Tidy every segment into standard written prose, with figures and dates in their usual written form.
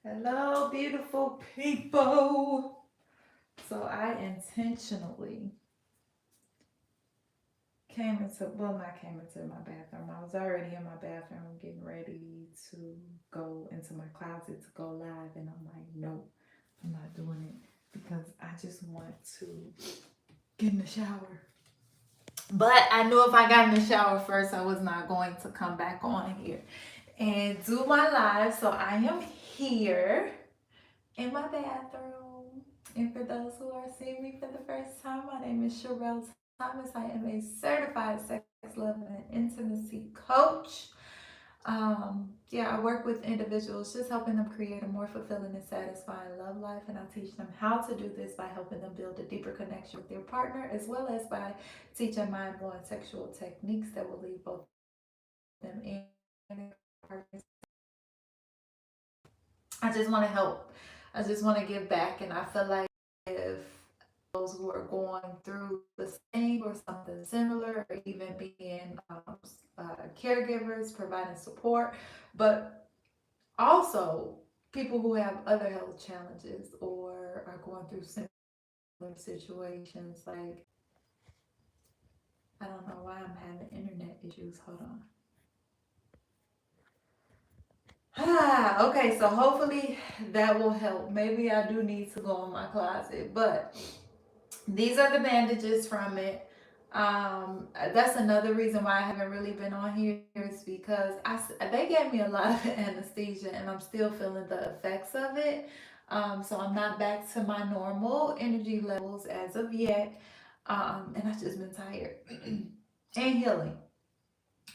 Hello, beautiful people. So I intentionally not came into my bathroom. I was already in my bathroom getting ready to go into my closet to go live. And I'm like, no, I'm not doing it because I just want to get in the shower. But I knew if I got in the shower first, I was not going to come back on here and do my live. So I am here in my bathroom. And for those who are seeing me for the first time, my name is Sherelle Thomas. I am a certified sex, love, and intimacy coach. Yeah, I work with individuals just helping them create a more fulfilling and satisfying love life. And I teach them how to do this by helping them build a deeper connection with their partner, as well as by teaching mind blowing sexual techniques that will leave both them and their partners. I just want to help. I just want to give back. And I feel like if those who are going through the same or something similar, or even being caregivers, providing support, but also people who have other health challenges or are going through similar situations. Like, I don't know why I'm having internet issues. Hold on. Okay, so hopefully that will help. Maybe I do need to go in my closet, but these are the bandages from it. That's another reason why I haven't really been on here is because they gave me a lot of anesthesia and I'm still feeling the effects of it. So I'm not back to my normal energy levels as of yet. And I've just been tired and healing,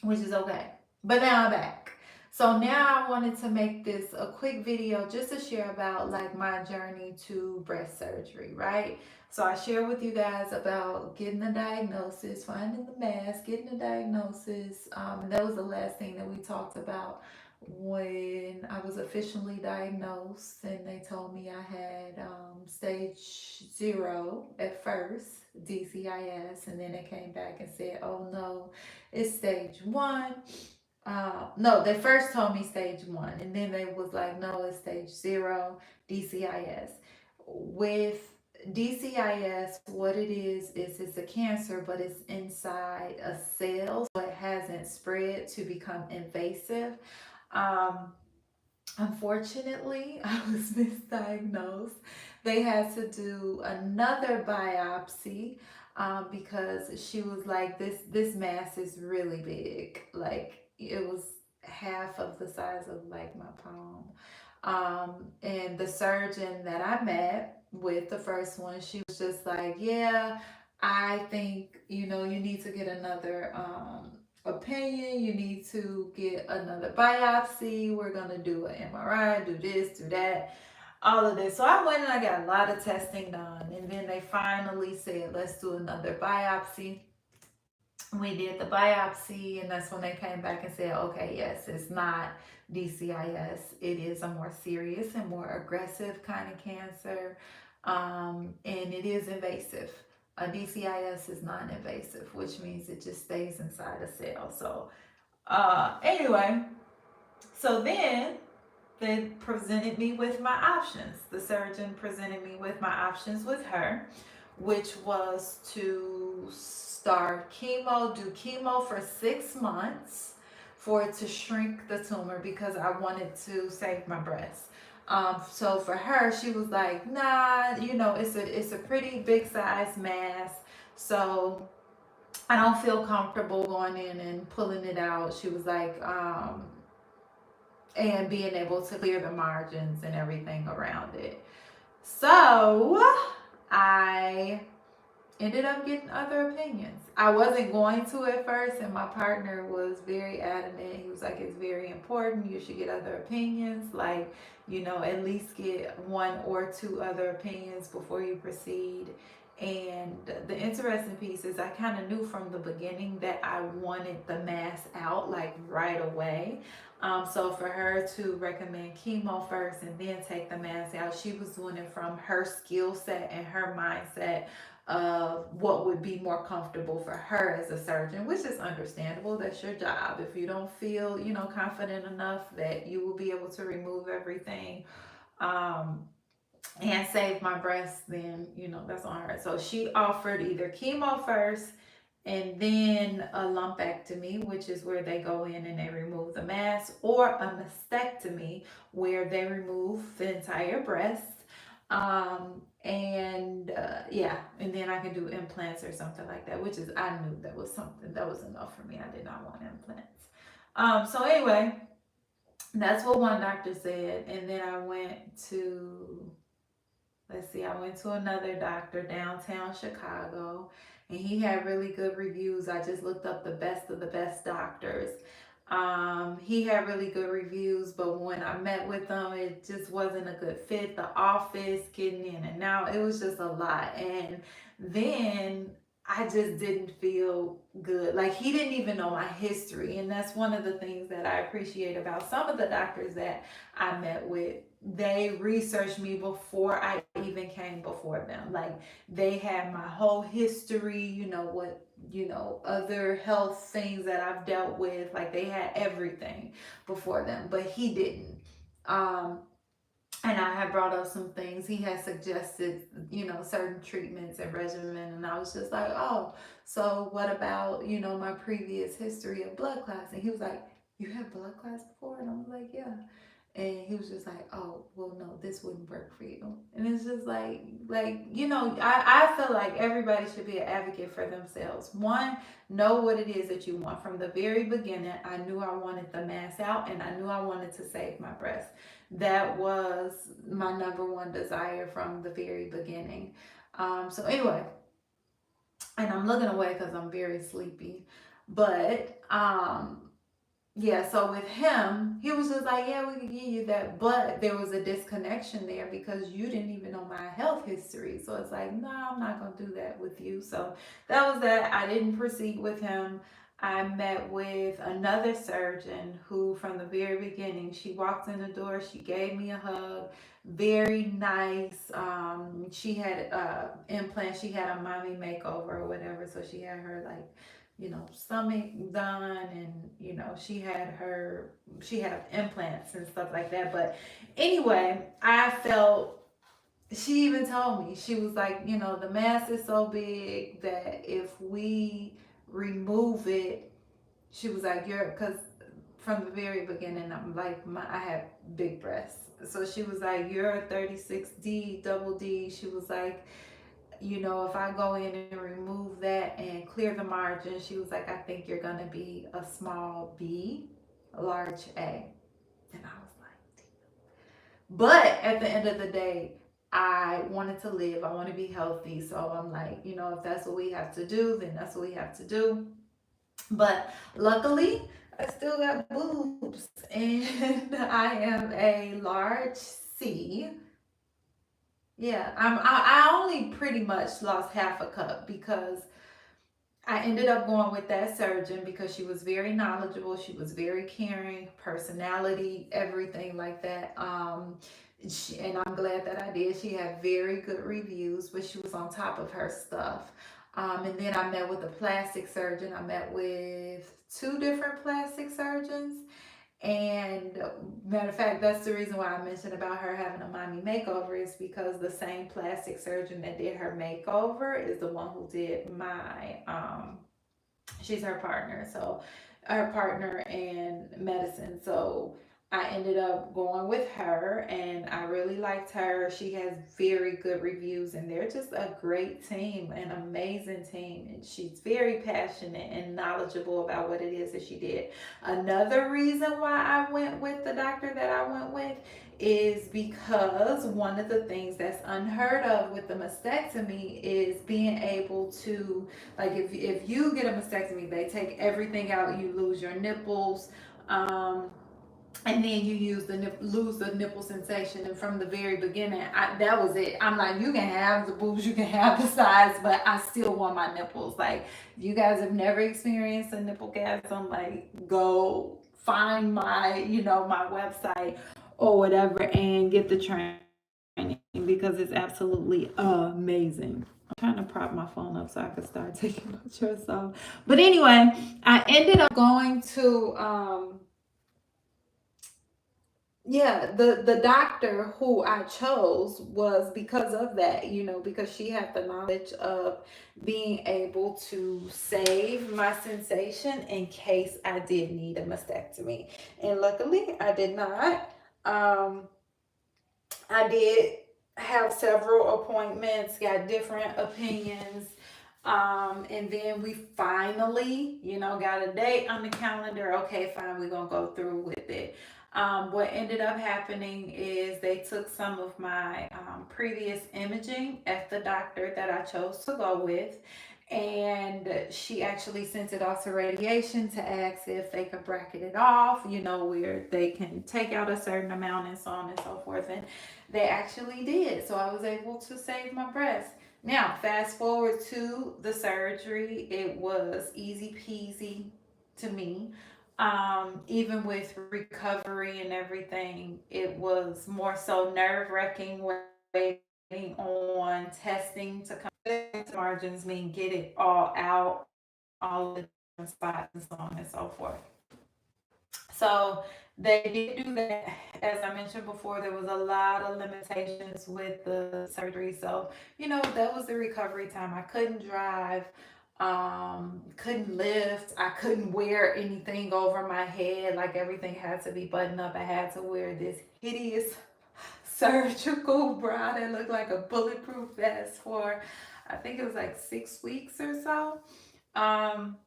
which is okay. But now I'm back. So now I wanted to make this a quick video just to share about like my journey to breast surgery, right? So I share with you guys about getting the diagnosis, finding the mass, getting the diagnosis. And that was the last thing that we talked about when I was officially diagnosed, and they told me I had stage 0 at first, DCIS, and then they came back and said, oh no, it's stage 1. No, they first told me stage 1, and then they was like, no, it's stage 0, DCIS. With DCIS, what it is it's a cancer, but it's inside a cell, so it hasn't spread to become invasive. Um, Unfortunately, I was misdiagnosed. They had to do another biopsy because she was like, this mass is really big. Like, it was half of the size of like my palm. And the surgeon that I met with, the first one, she was just like, yeah, I think, you need to get another opinion. You need to get another biopsy. We're gonna do an MRI, do this, do that, all of this. So I went and I got a lot of testing done, and then they finally said, let's do another biopsy. We did the biopsy, and that's when they came back and said, okay, yes, it's not DCIS. It is a more serious and more aggressive kind of cancer, and it is invasive. A DCIS is non-invasive, which means it just stays inside a cell. So, anyway, so then they presented me with my options. The surgeon presented me with my options with her, which was to start chemo, do chemo for 6 months for it to shrink the tumor because I wanted to save my breast. So for her, she was like, nah, it's a pretty big size mass. So I don't feel comfortable going in and pulling it out. She was like, and being able to clear the margins and everything around it. So I ended up getting other opinions. I wasn't going to at first, and my partner was very adamant. He was like, it's very important. You should get other opinions. Like, at least get one or two other opinions before you proceed. And the interesting piece is I kind of knew from the beginning that I wanted the mass out like right away. So for her to recommend chemo first and then take the mass out, she was doing it from her skill set and her mindset of what would be more comfortable for her as a surgeon, which is understandable. That's your job. If you don't feel, confident enough that you will be able to remove everything, and save my breasts, then that's on her. So she offered either chemo first and then a lumpectomy, which is where they go in and they remove the mass, or a mastectomy, where they remove the entire breast. And yeah, and then I can do implants or something like that, which is, I knew that was something that was enough for me. I did not want implants. So anyway, that's what one doctor said. And then I went to, let's see, I went to another doctor downtown Chicago, and he had really good reviews. I just looked up the best of the best doctors. He had really good reviews, but when I met with him, it just wasn't a good fit. The office, getting in and out, it was just a lot. And then I just didn't feel good. Like, he didn't even know my history. And that's one of the things that I appreciate about some of the doctors that I met with. They researched me before I even came before them. Like, they had my whole history, what, other health things that I've dealt with. Like, they had everything before them, but he didn't. Um, and I had brought up some things. He had suggested, certain treatments and regimen, and I was just like, oh, so what about, my previous history of blood clots? And he was like, you had blood clots before? And I was like, yeah. And he was just like, oh, well, no, this wouldn't work for you. And it's just I feel like everybody should be an advocate for themselves. One, know what it is that you want. From the very beginning, I knew I wanted the mass out, and I knew I wanted to save my breast. That was my number one desire from the very beginning. So anyway, and I'm looking away because I'm very sleepy. But yeah, so with him, he was just like, yeah, we can give you that. But there was a disconnection there because you didn't even know my health history. So it's like, no, I'm not going to do that with you. So that was that. I didn't proceed with him. I met with another surgeon who, from the very beginning, she walked in the door, she gave me a hug, very nice. She had implants, she had a mommy makeover or whatever. So she had her, like, stomach done, and she had implants and stuff like that. But anyway, I felt, she even told me, she was like, the mass is so big that if we remove it, she was like, because from the very beginning, I'm like, I have big breasts. So she was like, you're a 36D, double D. She was like, if I go in and remove that and clear the margin, she was like, I think you're going to be a small B, a large A. And I was like, but at the end of the day, I wanted to live. I want to be healthy. So I'm like, if that's what we have to do, then that's what we have to do. But luckily, I still got boobs, and I am a large C. Yeah, I only pretty much lost half a cup because I ended up going with that surgeon because she was very knowledgeable. She was very caring, personality, everything like that. And I'm glad that I did. She had very good reviews, but she was on top of her stuff. And then I met with a plastic surgeon. I met with two different plastic surgeons. And matter of fact, that's the reason why I mentioned about her having a mommy makeover, is because the same plastic surgeon that did her makeover is the one who did my she's her partner. So her partner in medicine. So I ended up going with her, and I really liked her. She has very good reviews, and they're just a great team, an amazing team. And she's very passionate and knowledgeable about what it is that she did. Another reason why I went with the doctor that I went with is because one of the things that's unheard of with the mastectomy is being able to, like, if you get a mastectomy, they take everything out, you lose your nipples, and then you lose the nipple sensation. And from the very beginning, that was it. I'm like, you can have the boobs, you can have the size, but I still want my nipples. Like, if you guys have never experienced a nipple gasm, like, go find my my website or whatever and get the training, because it's absolutely amazing. I'm trying to prop my phone up so I can start taking pictures. So, but anyway, I ended up going to yeah, the doctor who I chose was because of that, because she had the knowledge of being able to save my sensation in case I did need a mastectomy. And luckily I did not. Um, I did have several appointments, got different opinions. And then we finally, got a date on the calendar. Okay, fine, we're gonna go through with it. What ended up happening is they took some of my previous imaging at the doctor that I chose to go with, and she actually sent it off to radiation to ask if they could bracket it off, where they can take out a certain amount and so on and so forth. And they actually did. So I was able to save my breast. Now, fast forward to the surgery, it was easy peasy to me. Even with recovery and everything, it was more so nerve wracking, waiting on testing to come. Margins mean get it all out, all the different spots, and so on and so forth. So they did do that. As I mentioned before, there was a lot of limitations with the surgery. So, that was the recovery time. I couldn't drive, couldn't lift, I couldn't wear anything over my head. Like everything had to be buttoned up. I had to wear this hideous surgical bra that looked like a bulletproof vest for, I think it was like 6 weeks or so. Um,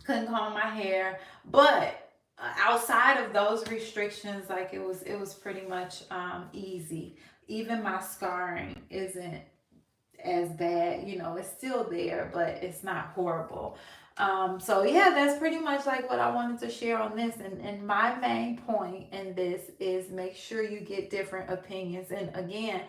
couldn't comb my hair, but outside of those restrictions, like it was pretty much easy. Even my scarring isn't as bad, it's still there, but it's not horrible. So yeah, that's pretty much like what I wanted to share on this. And my main point in this is make sure you get different opinions. And again,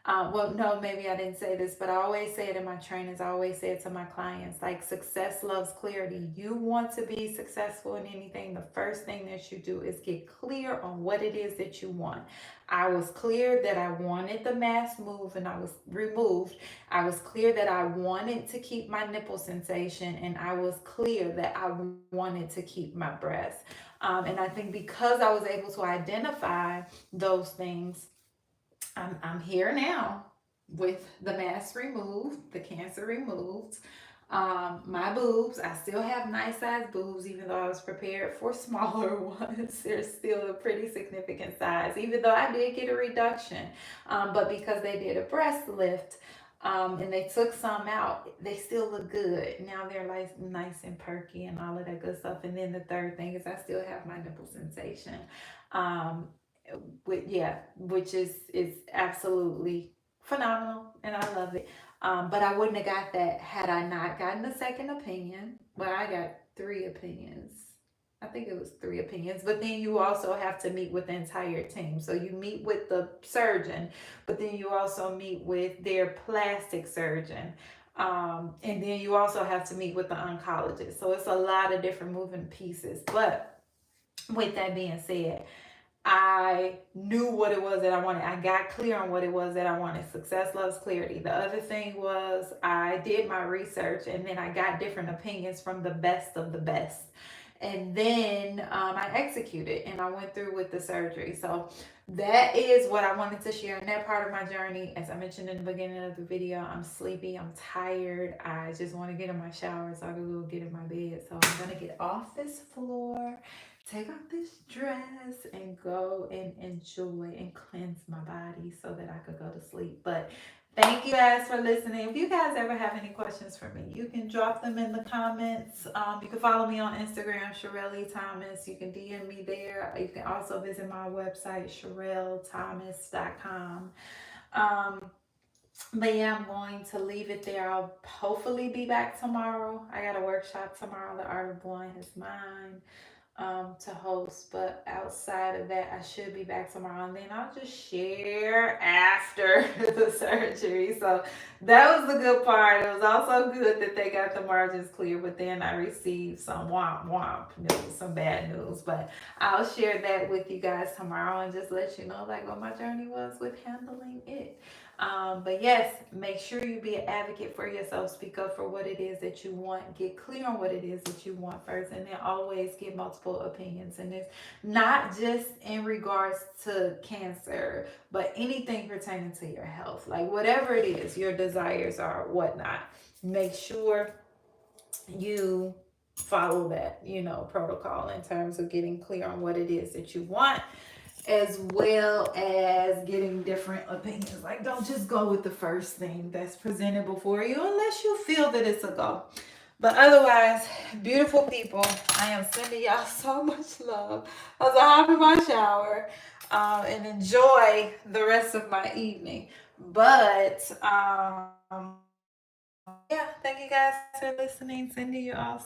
well, no, maybe I didn't say this, but I always say it in my trainings. I always say it to my clients, like success loves clarity. You want to be successful in anything, the first thing that you do is get clear on what it is that you want. I was clear that I wanted the mass move and I was removed. I was clear that I wanted to keep my nipple sensation, and I was clear that I wanted to keep my breast. And I think because I was able to identify those things, I'm here now with the mass removed, the cancer removed. My boobs, I still have nice size boobs, even though I was prepared for smaller ones. They're still a pretty significant size, even though I did get a reduction. But because they did a breast lift, and they took some out, they still look good. Now they're like nice and perky and all of that good stuff. And then the third thing is I still have my nipple sensation. Um, yeah, which is absolutely phenomenal, and I love it. But I wouldn't have got that had I not gotten a second opinion. But I got three opinions. I think it was three opinions. But then you also have to meet with the entire team. So you meet with the surgeon, but then you also meet with their plastic surgeon. And then you also have to meet with the oncologist. So it's a lot of different moving pieces. But with that being said, I knew what it was that I wanted. I got clear on what it was that I wanted. Success loves clarity. The other thing was I did my research and then I got different opinions from the best of the best. And then I executed and I went through with the surgery. So that is what I wanted to share in that part of my journey. As I mentioned in the beginning of the video, I'm sleepy, I'm tired. I just want to get in my shower so I can go get in my bed. So I'm going to get off this floor, take off this dress, and go and enjoy and cleanse my body so that I could go to sleep. But thank you guys for listening. If you guys ever have any questions for me, you can drop them in the comments. You can follow me on Instagram, Sherelle Thomas. You can DM me there. You can also visit my website, SherelleThomas.com. But yeah, I'm going to leave it there. I'll hopefully be back tomorrow. I got a workshop tomorrow, The Art of Blowing His Mind, to host. But outside of that, I should be back tomorrow, and then I'll just share after the surgery. So that was the good part. It was also good that they got the margins clear, but then I received some womp womp news, some bad news. But I'll share that with you guys tomorrow and just let you know like what my journey was with handling it. But yes, make sure you be an advocate for yourself. Speak up for what it is that you want. Get clear on what it is that you want first, and then always get multiple multiple opinions in this, not just in regards to cancer, but anything pertaining to your health, like whatever it is, your desires are, whatnot. Make sure you follow that, protocol in terms of getting clear on what it is that you want, as well as getting different opinions. Like, don't just go with the first thing that's presented before you unless you feel that it's a go. But otherwise, beautiful people, I am sending y'all so much love as I hop in my shower and enjoy the rest of my evening. But yeah, thank you guys for listening. Sending you all